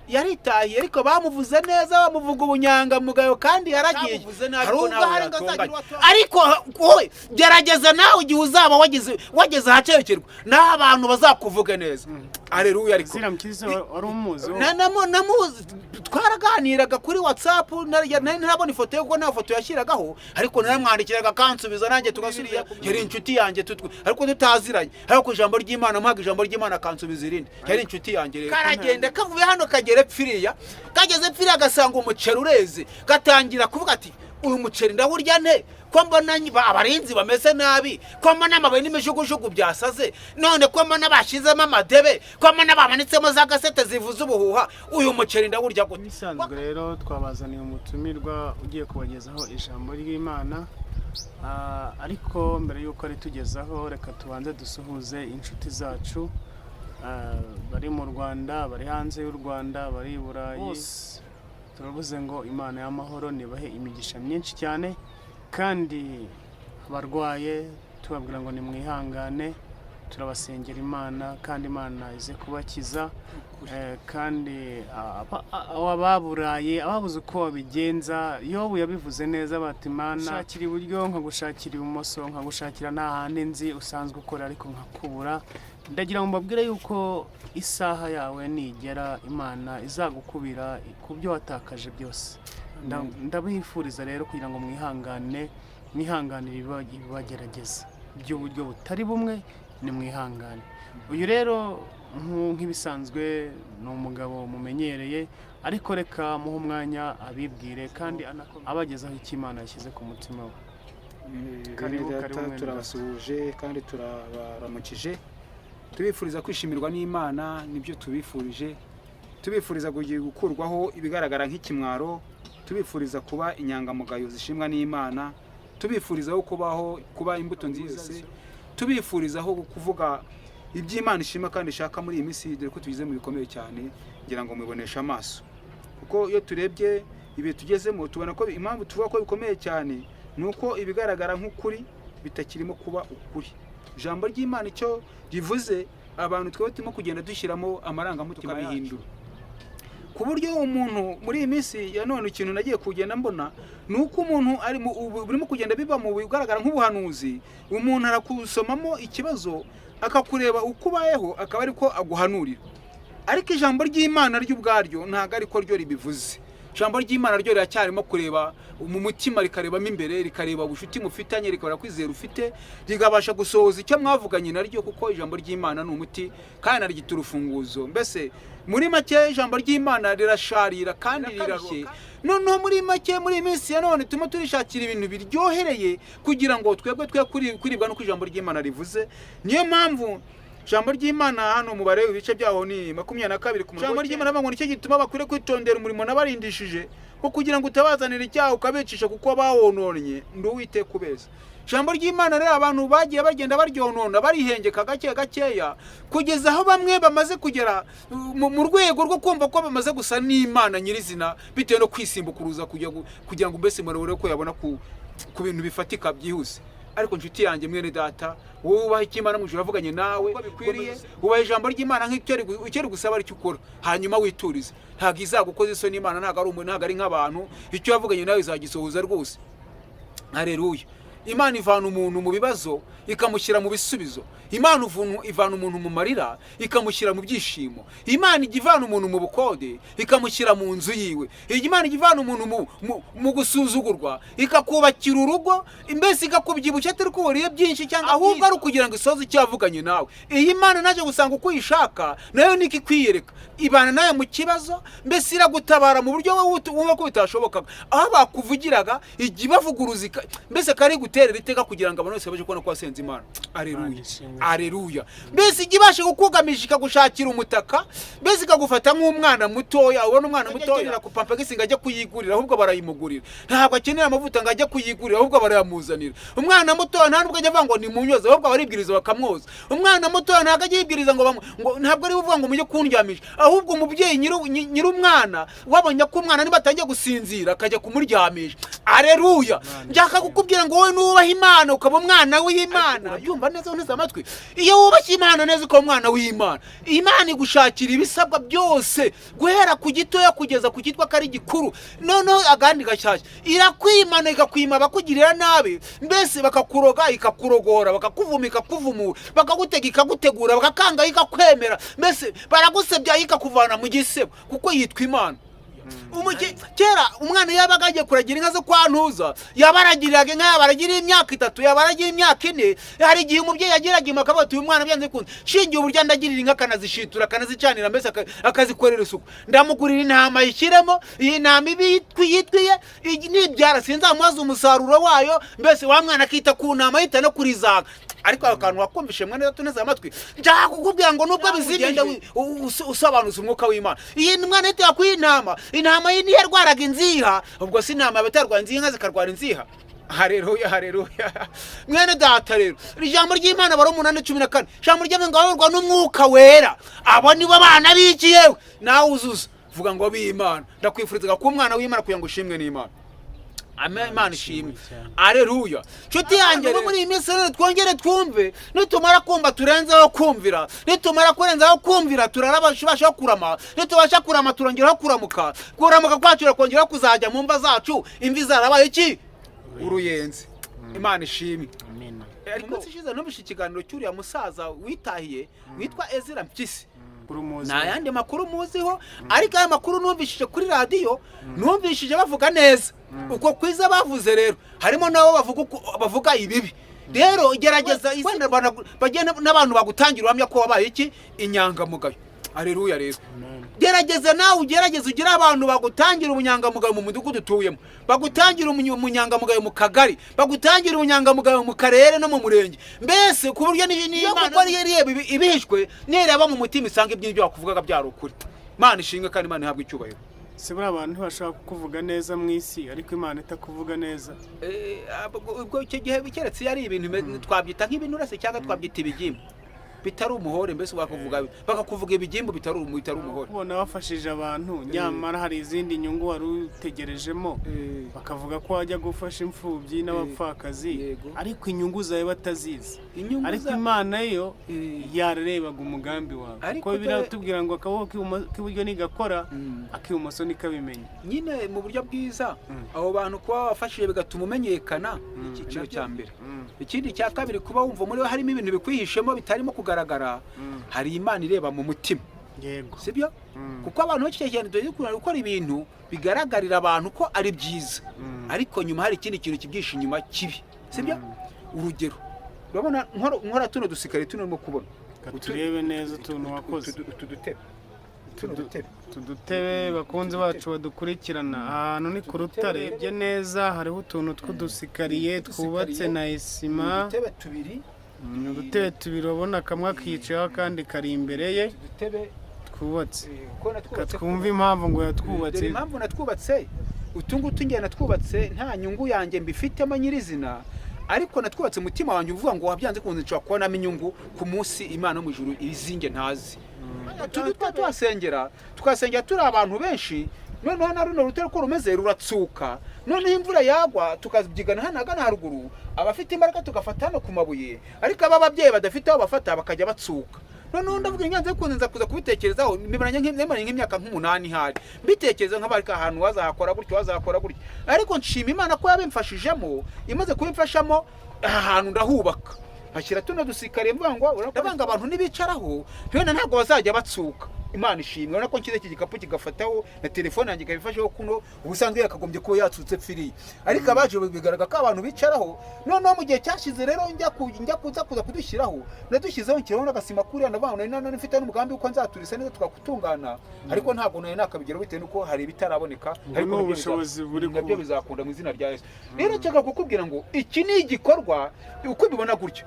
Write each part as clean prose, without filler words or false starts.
yaritahiye ariko bamuvuze neza bamuvuga ubunyangamugayo kandi yaragiye ariko wowe gerageza nawe igihe uzaba wageze ahacerekerwa n'abantu bazakuvuga neza. Aleluya. Ariko Mpyisi wari umuzi namuzi twaraganiraga kuri WhatsApp ntabona ifoto ye kuko nta foto yashyiragaho ariko naramwandikiraga kansubiza nanjye tugasuriya yari inshuti yanjye ariko tutaziranye ariko ijambo ry'Imana muhaga ijambo ry'Imana kansubiza irindi yari inshuti yanjye rero karagenda kavuye hano kagere pfiriya kageze pfiriya gasanga umuceri ureze gatangira kuvuga ati uyu muceri ndawurya nte ko mbona abarinzi bameze nabi ko mbona amabaye n'imijugujugu byasaze none ko mbona bashizemo amadebe ko mbona bamanitsemo za gasete zivuza ubuhuha uyu muceri ndawurya gute. Bisanzwe rero twabazaniye umutumirwa ugiye kubagezaho ijambo ry'Imana ariko mbere yuko ari tugezaho reka tubanze dusuhuze inshuti zacu bari mu Rwanda bari hanze y'u Rwanda bari i Burayi turavuze ngo Imana y'amahoro nibahe imigisha myinshi cyane kandi abarwaye tubabwira ngo nimwihangane turabasengera Imana kandi Imana ize kubakiza kandi ababuraye ababuze uko babigenza Yobu yabivuze neza bati Imana shakira iburyo nkagushakira ibumoso nkagushakira nta handi nzi usanzwe ukora ariko nkakubura ndagira ngo mbabwire yuko isaha yawe nigera Imana izagukubira ku byo watakaje byose. Ndabifuriza rero kugira ngo mwihanganire ibibagerageza by'uburyo butari bumwe ni mwihangane. Uyu rero nk'ibisanzwe ni umugabo mumenyereye ariko reka muhe umwanya abibwire kandi abagezaho icyo Imana yashyize ku mutima we. Karibu turabasuhuje kandi turabaramukije tubifuriza kwishimirwa n'Imana nibyo tubifurije tubifuriza gukurwaho ibigaragara nk'ikimwaro tubifuriza kuba inyangamugayo zishimwa n'Imana tubifurizaho kuba imbuto nziza tubifurizaho kuvuga iby'Imana ishima kandi ishaka muri iyi minsi dore ko tugize mu bikomeye cyane ngira ngo mubibonesha amaso kuko iyo turebye ibi tugezemo tubona ko impamvu tuvuga ko bikomeye cyane nuko ibigaragara nk'ukuri bitakirimo kuba ukuri. Ijambo ry'Imana icyo rivuze abantu twebwe turimo kugenda dushyiramo amarangamutima bihindura ku buryo umuntu muri iyi minsi ya none ikintu nagiye kugenda mbona nuko umuntu burimo kugenda biba mu bigaragara nk'ubuhanuzi umuntu arakusomamo ikibazo akakureba uko ubayeho akaba ariko aguhanurira ariko ijambo ry'Imana ry'ubwaryo ntago ariko ryo ribivuze. Ijambo ry'Imana ryo riracyarimo kureba mu mutima rikarebamo imbere rikareba ubushuti mufitanye rikabara kwizera ufite rigabasha gusohoza icyo mwavuganye naryo kuko ijambo ry'Imana ni umuti kandi narigita urufunguzo. Mbese muri make ijambo ry'Imana rirasharira kandi rirarushye noneho muri make muri iminsi ya none turimo turishakira ibintu biryohereye kugira ngo twebwe kuribwa no ijambo ry'Imana rivuze. Niyo mpamvu ijambo ry'Imana hano mubare ibice byaho ni 22 ku ijambo ry'Imana ngo nicyo gituma bakwire kwitondera umurimo nabarindishije ko kugira ngo utabazanira icyaha ukabicisha kuko bawononye nduwite kubeza. Ijambo ry'Imana rero abantu bagiye bagenda baryonona barihengeka gakeya kugeza aho bamwe bamaze kugera mu rwego rwo kumva ko bamaze gusa n'Imana nyirizina bitewe no kwisimbukuruza kugira ngo mbese murabure ko yabona ku bintu bifatika byihuse. Ariko nshuti yanjye mwene data wowe ubaha ikimana mu juru avuganye nawe bikwiriye ubaha ijambo ry'Imana nk'icyo gusaba ari cyo ukora hanyuma witurize ntago izagukoza isoni Imana ntago ari umuntu ntago ari nk'abantu icyo yavuganye nawe izagisohoza rwose. Haleluya. Imana ivana umuntu mu bibazo ikamushyira mu bisubizo. Imana ivana umuntu mu marira ikamushyira mu byishimo. Imana ivana umuntu mu bukode ikamushyira mu nzu yiwe. Imana ivana umuntu mu gusuzugurwa ikakubakira urugo mbese ikakubyibushya atari kuburiye byinshi cyangwa ahubwo ari kugira ngo isoze icyo yavuganye nawe. Iyi Imana naje gusanga uko uyishaka nayo niki kwiyereka ibana nayo mu kibazo mbese iragutabara mu buryo wumva ko bitashobokaga aho bakuvugiraga igibavuguruza mbese kari guterera iteka kugira ngo abantu bose baje kubona ko wasenze Imana. Aleluya. Aleluya. Mbese igibashe kukugamije ikagushakira umutaka mbese ikagufata nk'umwana mutoya ubona umwana mutoya kupampa gisinga ajya kuyigurira ahubwo barayimugurira ntabwo akenera amavuta ngo ajya kuyigurira ahubwo barayamuzanira. Umwana mutoya nta nubwo ajya avuga ngo ni munyoza ahubwo baribwiriza bakamwoza. Umwana mutoya ntabwo ajya yibwiriza ngo ntabwo ari uvuga ngo mujye kundyamisha ahubwo umubyeyi nyiri umwana wabonye ko umwana niba atangiye gusinzira akajya kumuryamisha Aleluya. Njaka kukubwira ngo wowe nubaha Imana ukaba umwana w'Imana. Yumva neza uneze amatwi. Iyo wubashye Imana neza ukaba umwana w'Imana, Imana igushakira ibisabwa byose guhera ku gitoya kugeza ku kitwa kari gikuru. Noneho agandi gashyashya irakwimana igakwima bakugirira nabi, mbese bakakuroga ikakurogora, bakakuvuma ikakuvumura, bakagutega ikagutegura, bakakanga ikakwemera, mbese baragusebya ikakuvana mu gisebo kuko yitwa Imana. Kera umwana yabaga agiye kuragira inka zo kwa Ntuza, yabaragiriraga inka, yabaragira imyaka 3, yabaragira imyaka 4. Hari igihe umubyeyi yagiraga impaka bati uyu mwana byanze kunze shingiye uburyo ndagirira inka kanazishitura kanazicanira, mbese akazikorera isuku, ndamugurira intama yishyiremo, iyi ntama yitwiye nibyara sinzamuhaza umusaruro wayo, mbese wa mwana akita ku ntama yita no kurizaga. Ariko akantu wakumvishe mwana tuneze amatwi, njaka kukubwira ngo nubwo bizimenda usobanuza umwuka w'Imana. Iyi mwana yita kw'intama, intama yini yarwaraga inziha, ubwo si intama batarwara inziha zikarwara inziha. Haleluya, haleluya. Mwene data rero ijambo ry'Imana baro 8:14, ijambo ry'Imana ngabarwa n'umwuka wera, abo nibo bana biki yewe nawe uzuza vuga ngo b'Imana. Ndakwifuriza ko umwana w'Imana kugira ngo ushimwe n'Imana. Amen. Imana ishimwe. Aleluya. Nshuti yanjye muri iyi minsi rero twongere twumve, nitumara kumva turenzeho kumvira, nitumara kurenzaho kumvira turarabasha kurama, nitubasha kurama turongeraho kuramuka, kuramuka kwacu kongera kuzajya mu mva zacu, imvi zarabaye iki uruyenzi. Imana ishimwe. Amen. Ariko sishize nubisha ikiganiro cyuriya musaza witahiye witwa Ezra Mpyisi. Na yandi makuru muziho, ariko aya makuru numvishije kuri radio, numvishije bavuga neza. Uko kwiza bavuze rero harimo nabo bavuga ibibi. Rero gerageza izina bagenda n'abantu bagutangira uhamya ko wabaye iki inyangamugayo. Aleluya rero. Gerageza nawe ugerageza ugira abantu bagutangira ubunyangamugayo mu mudugudu utuyemo, bagutangira umunyangamugayo mu kagari, bagutangira ubunyangamugayo mu karere no mu murenge, mbese ku buryo n'Imana yari ibihishwe nireba mu mutima isanga iby'ibyo bakuvugaga byari ukuri. Imana ishimwe kandi Imana ihabwa icyubahiro. Sibura abantu ntibashaka kuvuga neza mu isi, ariko Imana itakuvuga neza. Ubwo icyo gihe bikeretse yari ibintu twabyita nk'ibintu urase cyangwa twabyita ibigimba bitari umuhore, mbese bakakuvuga ibigimbo bitari umuhore. Ubona bafashije abantu, nyamara hari izindi nyungu wari utegerejemo, bakavuga ko wajya gufasha imfubyi n'abapfakazi, ariko inyungu zawe batazizi. Ariko Imana yo yarebaga umugambi wawe, kuko biratubwira ngo akaboko k'iburyo nigakora ak'ibumoso nikabimenya. Nyine mu buryo bwiza abo bantu kuba bafashije bigatuma umenyekana, icyiciro cya mbere. Ikindi cya kabiri kuba wumva muri harimo ibintu bikwihishemo bitarimo kugaragara, hari Imana ireba mu mutima. Yego. Sibyo? Kuko abantu bake cyane gukora ibintu bigaragarira abantu ko ari byiza, ariko nyuma hari ikindi kintu kibwisha inyuma kibi. Sibyo? Urugero urabona nkora tuno dusikari tunarimo kubona, turebe neza tuntu wakoze tudutebe bakunze bacu badukurikirana ahantu ni ku rutare. Bye neza hariho utuntu tw'udusikariye twubatse na isima, udutebe tubiri ubona kamwe akicayeho kandi kari imbere ye twubatse. Twumva impamvu ngo yatwubatse. Impamvu natwubatse utungutu ngiye natwubatse nta nyungu yanjye mbifitemo nyirizina, ariko natwubatse umutima wanjye uvuga ngo wabyanze kunze nshobora kubonamo inyungu ku munsi Imana mu ijuru izinge ntazi. Twasengera turi abantu benshi, noneho na runo rutare ko rumeze ruratsuka, noneho imvura yagwa tukabyigana hanaga na haruguru, abafite imbaraga tugafata hano ku mabuye, ariko ababyeyi badafite aho bafata bakajya batsuka. Noneho ndavuga inyanze kunze nza kuza kubitekerezaho, nibaranye nk'imyaka 8 hari mbitekereza nk'abarika ahantu wazakora gutyo, ariko nshima Imana ko yabimfashijemo, imaze kubimfashamo ahantu ndahubaka, hashyira tuno dusikariye mvuga ngo urabanga abantu nibicaraho rero ntabwo bazajya batsuka. Imana ishimwe. Urabona ko nkize iki gikapu kigafataho na telefone yanjye ikabifashaho kuno, ubusanzwe yakagombye kuba yatsutse firi, ariko abaje bigaragara ko abantu bicaraho. Noneho mu gihe cyashize rero njya kuza kudushyiraho, nadushyizeho nkiraho n'agasima kuri navanwe none mfite n'umugambi uko nzaturisa neza tukakutungana, ariko ntabwo naye nakabigero bitewe nuko hari bitaraboneka, ariko ubushobozi buri ku nabyo bizakunda mu izina rya Yesu. Rero cyaka kukubwira ngo iki ni igikorwa uko bibona gutyo.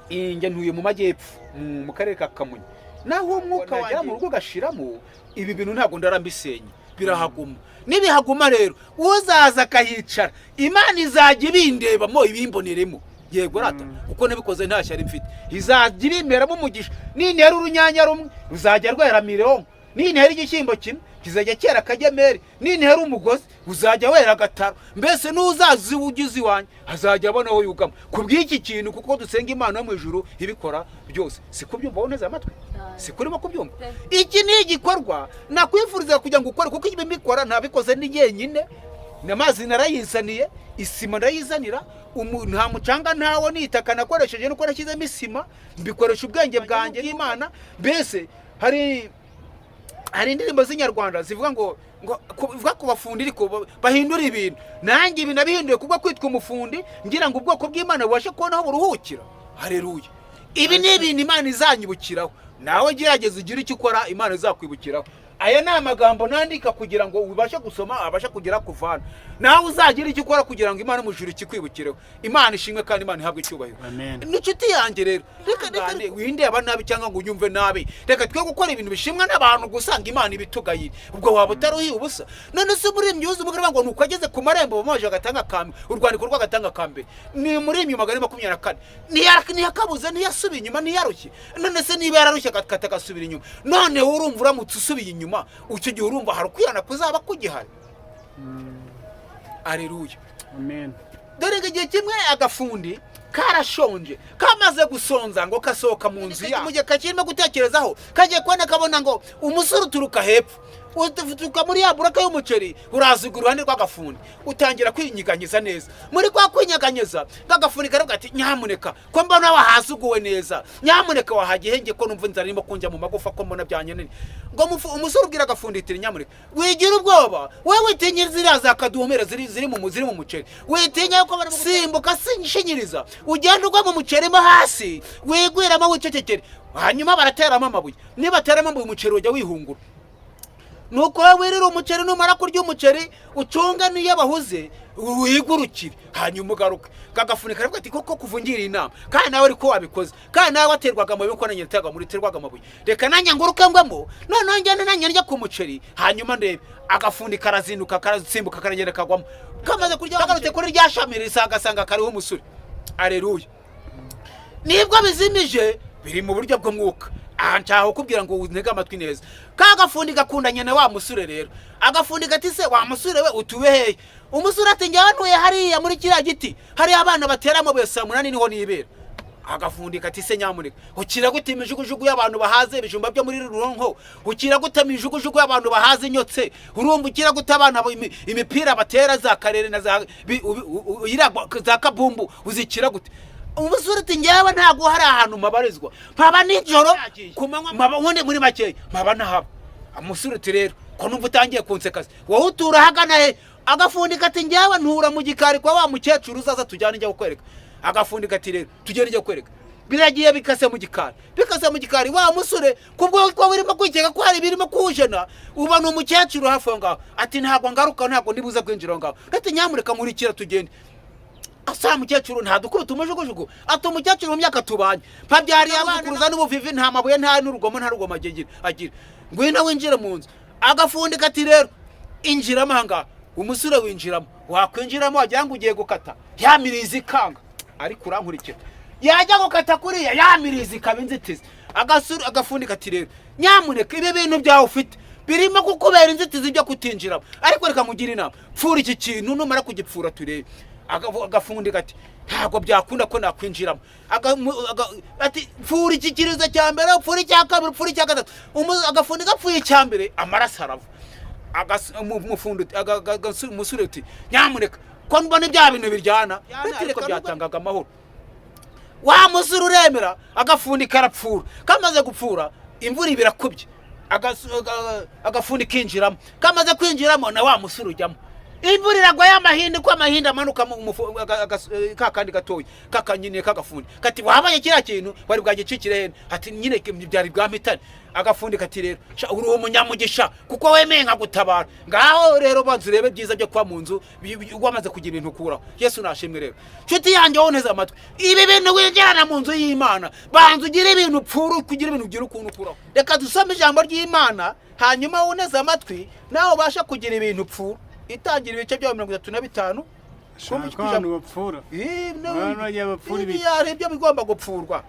Inge ntuye mu majyepfo mu karere ka Kamonyi, naho umwuka wajya mu rugo gashiramo ibi bintu ntabwo ndarambisenya, birahaguma. Nibihaguma rero uzaza kahicara, Imana izajya ibindebamo ibimboneremo. Yego rata kuko nabikoze nta cyari mfite, izajya ibimberamo umugisha. Nintera urunyanya rumwe ruzajya rwera miliyoni, nintera igishyimbo kimwe kizajya cyera akagemeri, nintera umugozi uzajya wera agataro, mbese n'uzazi ugize iwanjye azajya abona aho yugama kubw'iki kintu, kuko dusenga Imana yo mu ijuru ibikora byose. Si kubyumva neza amatwi? Si kurimo kubyumva? Iki ni igikorwa nakwifuriza kugira ngo ukore, kuko ibi mbikora ntabikoze ni jyenyine. N'amazi narayizaniye, isima ndayizanira, nta mucanga ntawo, n'itaka nakoresheje nuko nashyizemo isima, mbikoresha ubwenge bwanjye n'Imana. Mbese hari indirimbo z'inyarwanda zivuga ngo bivuga ku bafundi ariko bahindura ibintu. Nanjye ibi nabihinduye kubwo kwitwa umufundi, ngira ngo ubwoko bw'Imana bubashe kubona aho buruhukira. Haleluya! Ibi ni ibintu Imana izanyibukiraho, nawe gerageza ugire icyo ukora, Imana izakwibukiraho. Aya ni amagambo nandika kugira ngo ubashe gusoma, abashe kugera kuvana, nawe uzagira icyo ukora kugira ngo Imana mu ijuru ikikwibukireho. Imana ishimwe kandi Imana ihabwe icyubahiro. N'inshuti yanjye rero, reka winde aba nabi cyangwa ngo unyumve nabi, reka twe gukora ibintu bishimwa n'abantu, gusanga Imana ibitugayira. Ubwo waba utaruhiye ubusa. None se muri imyuzu umugabo ngo nuko ageze ku marembo bamaje agatanga kambe, urwandiko rw'agatanga kambe ni muri 224 ntiyakabuze, ntiyasubiye inyuma, ntiyarushye. None se niba yararushye agakata agasubira inyuma, none urumva uramutse usubiye inyuma, icyo gihe urumva hari ukwihana kuzaba kugihari. Aleluya, amen. Dore igihe kimwe agafundi karashonje, kamaze gusonza ngo kasohoka mu nzu ya mujye kakirimo gutekerezaho, kagiye kubona kabona ngo umusore uturuka hepfo, uturuka muri ya buraka y'umuceri, uraziga uruhande rw'agafundi, utangira kwinyiganyiza neza. Muri kwa kwinyeganyeza gagafundi karavuga ati nyamuneka ko mbona wahasuguwe neza, nyamuneka wahagihenge ko numva inzara irimo kunjya mu magufa, ko mbona byanyenene. Ngo umusore ubwira agafundi ati nyamuneka wigira ubwoba, wewe witinya ziriya zakaduhumera ziri mu muceri, witinya ko simbuka sinshinyiriza, ugenda ugwa mu muceri mo hasi, wigwiramo wicecekere, hanyuma barateramo amabuye. Niba teramo amabuye umuceri ujya wihungura. Nuko wirira umuceri, numara kurya umuceri ucunga niyo bahuze wigurukire, hanyuma ugaruka. Kagafunika karavuga ati koko kuvungira inama, kandi nawe ariko wabikoze, kandi nawe waterwaga amabuye ko nanye ntaga muri terwaga amabuye, reka nanye nguruke ngwemo, none njyana nanye njya ku muceri, hanyuma ndebe. Agafundi karazinduka, karasimbuka, karagenda kagwamo, kamaze kurya bagarutse kuri rya shamiri sagasanga kariho umusuri. Aleluya! Nibwo bizimije biri mu buryo bw'umwuka. Ncaho kubwira ngo untege amatwi neza. Kagafundi gakundanye na wa musure rero. Agafundi gati se wa musure we utuwe hehe? Umusure ati njyanuye hariya muri kiriya giti, hari abana bateramo bese 8 niho nibera. Agafundi gati se nyamuneka ukira gute imijugujugu y'abantu bahaze ibijumba byo muri ruronko, ukira gute imijugujugu y'abantu bahaze inyotse, urumva ukira gute abana imipira batera za karere na za za kabumbu uzikira gute? Umusore ati njyawe ntago hari ahantu mabarizwa, mpaba nijoro kumanywa, mpaba none muri make mpaba nahaba. Umusore ati rero ko numva utangiye kunsekaza, wowe utura hagana he? Agafundi kati njyawe ntura mu gikari kwa wa mukecuru, uzaza tujyane njya kukwereka. Agafundi kati rero tugende njya kukwereka. Biragiye bikase mu gikari, wa musore kubwo ko birimo kwikeka ko hari birimo kujena, uba no mukecuru hafi ngaho ati ntago ngaruka, ntago ndibuza kwinjira ngaho, ati nyamureka muri kira tugende. Asa mukecuru ntadukubita umujugujugu, ati umukecuru mu myaka tubanye pabyari abakuruza n'ubuvivi, nta mabuye, nta n'urugomo, nta rugoma agira, ngwino winjira mu nzu. Agafundi kati rero injira amahanga. Umusore winjiramo, wakwinjiramo wagira ngo ugiye gukata, yamiriza ikanga, ariko urankurikira, yajya gukata kuriya yamiriza ikabinzitiza. Agafundi kati rero nyamuneka ibi bintu byawe ufite birimo kukubera inzitizi byo kutinjiramo, ariko reka mugira inama, pfura iki kintu, numara kugipfura turebe. Agafundi gati ntago byakunda ko nakwinjiramo. Ati pfura iki kiriza cya mbere, pfura icya kabiri, pfura icya gatatu. Agafundi gapfuye icya mbere amaraso arava. Umufundi umusure uti nyamuneka ko mbona ibya bintu biryana, ariko byatangaga amahoro. Wa musure uremera. Agafundi karapfura, kamaze gupfura imvura ibirakubye, agafundi kinjiramo, kamaze kwinjiramo na wa musure ujyamo. Imvura iragwa y'amahinde, ko amahinde amanuka mu kakandi gatoya kakanyine kagafundi kati wabaye kiriya kintu wari bwagicikire hene, ati nyine byari bwamitane. Agafundi kati rero uri umunyamugisha kuko wemeye nka gutabara, ngaho rero banzu urebe byiza byo kwa munzu wamaze kugira ibintu ukuraho. Yesu nashimwe rero nshuti yanjye woneze amatwi, ibi bintu winjirana mu nzu y'Imana, banzu ugira ibintu upfuru, kugira ibintu ugira ukuntu ukuraho. Reka dusome ijambo ry'Imana, hanyuma woneze amatwi nawe ubasha kugira ibintu upfuru. Itangira ibice bya 35 Shakano bapfura. Bana y'abapfura ibi ibyo bigomba gupfurwa.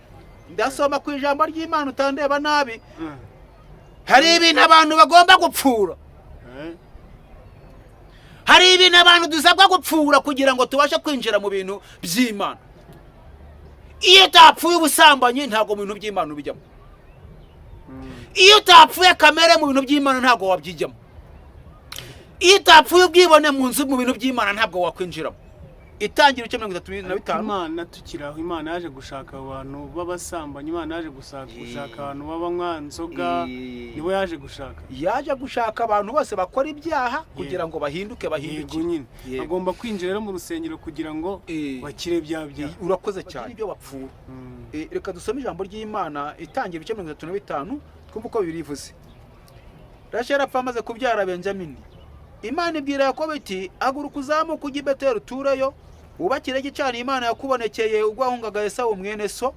Ndasoma ku ijambo ry'Imana utandeba nabi. hari ibintu abantu bagomba gupfura, hari ibintu abantu dusabwa gupfura kugira ngo tubashe kwinjira mu bintu by'Imana. Iyo utapfuye ubusambanyi ntabwo mu bintu by'Imana ubijyamo. Iyo utapfuye kamere mu bintu by'Imana ntabwo wabyijyamo. Iyo utapfuye ubwibone mu nzu mu bintu by'Imana ntabwo wakwinjiramo. Itangira 35. Imana tukiraho, Imana yaje gushaka abantu b'abasambanyi, Imana yaje gushaka abantu b'abanywa inzoga, nibo yaje gushaka. Yaje gushaka abantu bose bakora ibyaha kugira ngo bahinduke nyine. Agomba kwinjira mu rusengero kugira ngo bakire bya byaha. Urakoze cyane. Ibyo bapfura. Reka dusome ijambo ry'Imana itangira 35 twumva uko birivuze. Rasheli apfa amaze kubyara Benjamini. Imana ibwira Yakobo iti haguruka uzamuka ujye i Beteli utureyo, wubakire igicaniro Imana yakubonekeye ubwo wahungaga Esawu mwene so.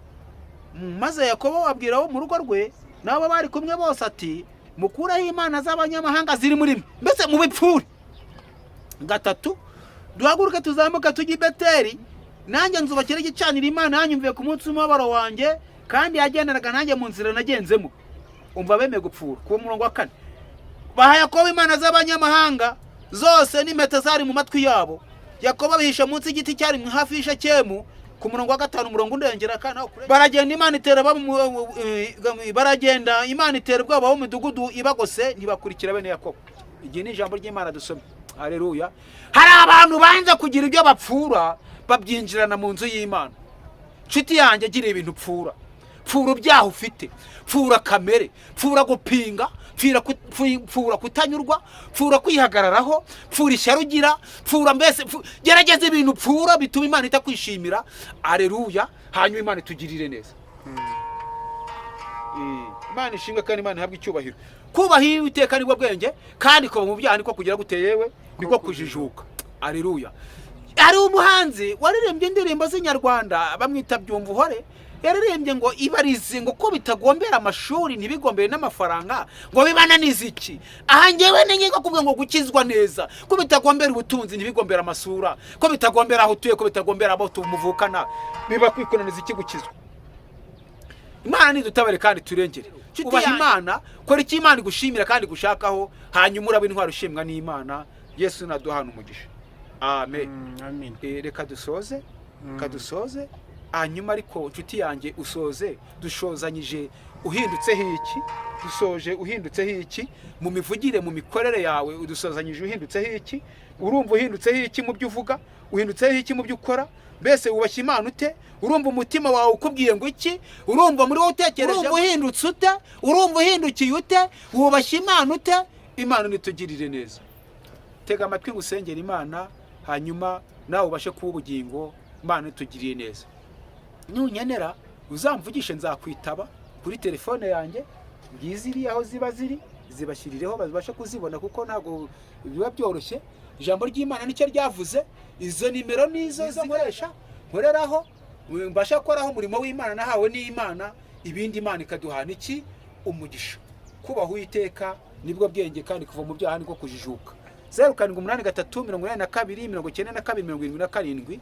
Maze Yakobo abwira abo mu rugo rwe nabo bari kumwe bose ati mukureho imana z'abanyamahanga ziri muri mwe, mbese mu bipfure. 3 duhaguruke tuzamuka tujye i Beteli, nanjye nzubakire igicaniro Imana yanyumviye ku munsi w'umubabaro wanjye kandi yagendanaga nanjye mu nzira nagenzemo. Umva bemeye gupfura. Ku murongo wa 4 baha Yakobo imana z'abanyamahanga zose n'impeta zari mu matwi yabo. Yakobo bihisha munsi y'igiti cyari hafi y'Ishekemu. Ku murongo wa 5 umurongo ndengera kana baragenda Imana itera ubwoba mu midugudu ibagose ntibakurikira bene Yakobo. Igihe ni ijambo ry'Imana dusome. Haleluya. Hari abantu banze kugira ibyo bapfura babyinjirana mu nzu y'Imana. Nshuti yanjye gira ibintu pfura. Pfura ibyaha ufite, pfura kamere, pfura gupinga, pfura kutanyurwa, pfura kwihagararaho, pfura isharugira, pfura mbese gerageza ibintu pfura bituma Imana itakwishimira. Haleluya. Hanyuma Imana itugirire neza. Imana ishimwe kandi Imana ihabwe icyubahiro. Kubaha Uwiteka nibwo bwenge kandi kuba mu byaha niko kugira guteyewe niko kujijuka. Haleluya. Hari umuhanzi waririmbye indirimbo z'inyarwanda bamwita Byumva Uhore. Yaririmbye ngo ibarize ngo ko bitagombera amashuri ntibigombere n'amafaranga ngo bibananize iki. Aha ngewe ningiye kuvuga ngo gukizwa neza ko bitagombera ubutunzi ntibigombera amasura, ko bitagombera aho utuye, ko bitagombera abo tumuvukana, biba kwikunaniza iki gukizwa. Imana nidutabare kandi turengere. Ubaha Imana, kora iki Imana igushimira kandi gushakaho, hanyuma urabe intwaro ushimwa n'Imana. Yesu naduhana umugisha. Amen. Amen. Reka dusoze, kadusoze. Hanyuma ariko nshuti yanjye usoze dushozanyije uhindutseho iki, dusoje uhindutseho iki mu mivugire, mu mikorere yawe udusozanyije uhindutseho iki, urumva uhindutseho iki mu byo uvuga, uhindutseho iki mu byo ukora, mbese wubashye Imana ute, urumva umutima wawe ukubwiye ngo iki, urumva muri wowe utekereje, urumva uhindutse ute, urumva uhindukiye ute, wubashye Imana ute. Imana nitugirire neza. Tega amatwi ngusengera Imana, hanyuma nawe ubashe kuba ubugingo. Imana nitugiriye neza. Nunyenera uzamvugishe nzakwitaba kuri telefone yanjye, ngiziri aho ziba ziri zibashirireho bazibashe kuzibona kuko ntago biba byoroshye. Ijambo ry'Imana nicyo ryavuze, izo nimero nizo nkoresha nkoreraho mbasha koraho umurimo w'Imana nahawe n'Imana, ibindi Imana ikaduhana iki umugisha. Kubaha Uwiteka nibwo bwenge kandi kuva mu byaha niko kujijuka. 0783829272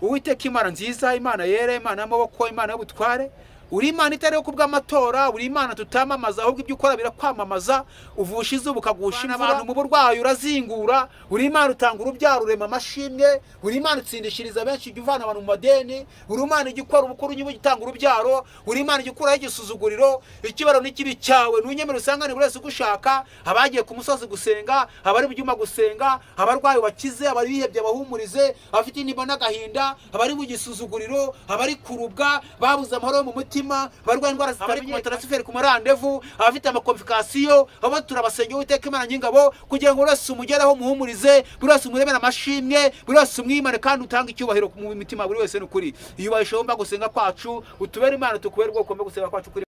Uwiteka Imana nziza, Imana yera, Imana y'amaboko, Imana y'ubutware. Uri Imana itari yo kubw'amatora, uri Imana tutamamaza ahubwo ibyo ukora birakwamamaza. Uvusha izuba ukagusha abantu mu burwayi urazingura. Uri Imana utanga urubyaro urema amashimwe. Uri Imana utsindishiriza benshi ujya uvana abantu mu madeni. Uri Imana igikora ubukuru nyuma gitanga urubyaro. Uri Imana igikuraho igisuzuguriro, ikibaro n'ikibi cyawe. Nunyemera usangane buri wese ugushaka, abagiye ku musozi gusenga, abari byuma gusenga, abarwayi bakize, abari bihebye abahumurize, abafite intimba n'agahinda, abari mu gisuzuguriro, abari kurubwa, babuze amahoro mu mutima, barwaye indwara zitari ku matransfert ku marandevu, abafite amakomfikasiyo, abo turabasengera Uwiteka Imana nyingabo kugira ngo urase umugeraho muhumurize, buri wese umurebera amashimwe, buri wese umwimane kandi utanga icyubahiro mu mitima buri wese n'ukuri. Iyo bayishomba gusenga kwacu utubere Imana tukubere ubwoko mbe gusenga kwacu kuri